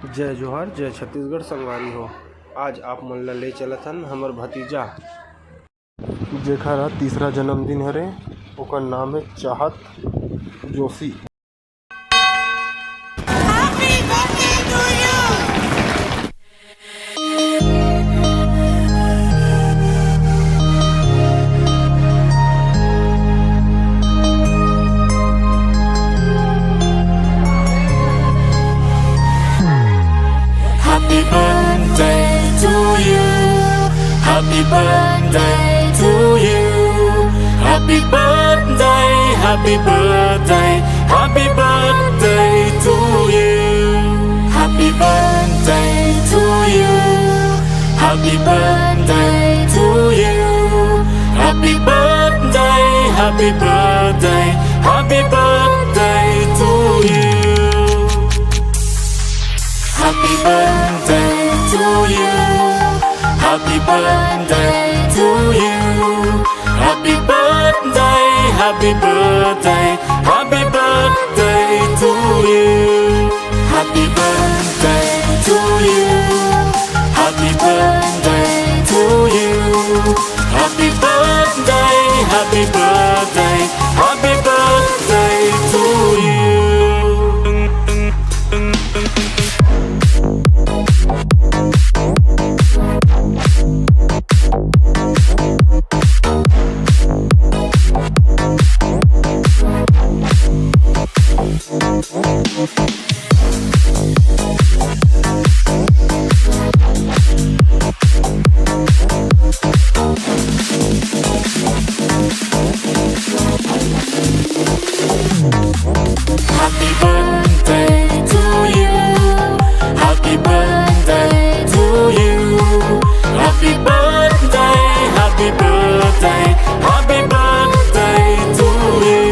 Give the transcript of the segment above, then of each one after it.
जय जोहार, जय छत्तीसगढ़ संगवारी हो। आज आप मन ला ले चलत हन हमर भतीजा जेखर ह तीसरा जन्मदिन हरे। ओकर नाम है चाहत Joshi. Happy birthday to you. Happy birthday to you. Happy birthday, happy birthday, happy birthday to you. Happy birthday to you. Happy birthday to you. Happy birthday, happy birthday, happy birthday to you. Happy birthday to you. Happy birthday to you. Happy birthday, happy birthday, happy birthday to you. Happy birthday to you. Happy birthday to you. Happy birthday, happy birthday, happy birthday to you. Happy birthday to you. Happy birthday to you. Happy birthday, happy birthday, happy birthday to you.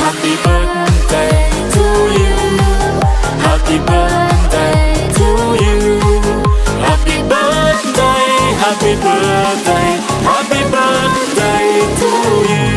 Happy birthday to you. Happy birthday to you. Happy birthday, happy birthday, happy birthday to you.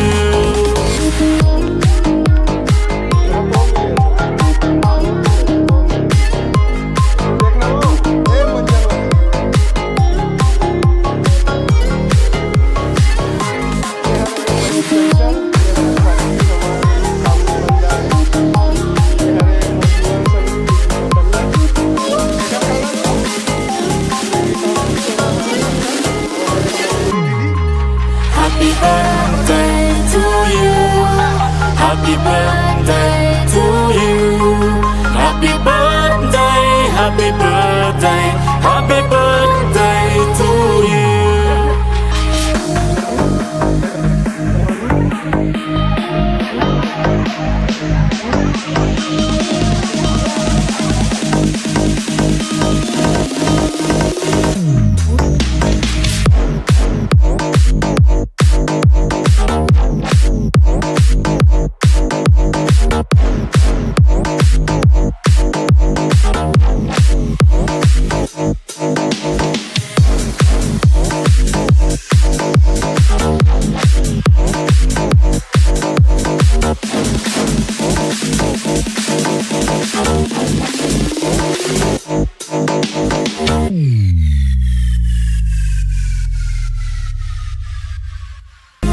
Happy birthday to you. Happy birthday to you. Happy birthday, happy birthday, happy birthday to you.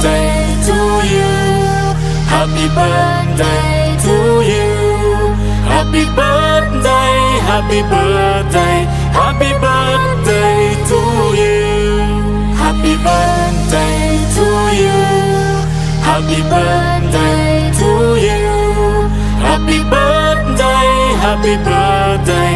Day to you. Happy birthday to you. Happy birthday, happy birthday, happy birthday to you. Happy birthday to you. Happy birthday to you. Happy birthday, happy birthday,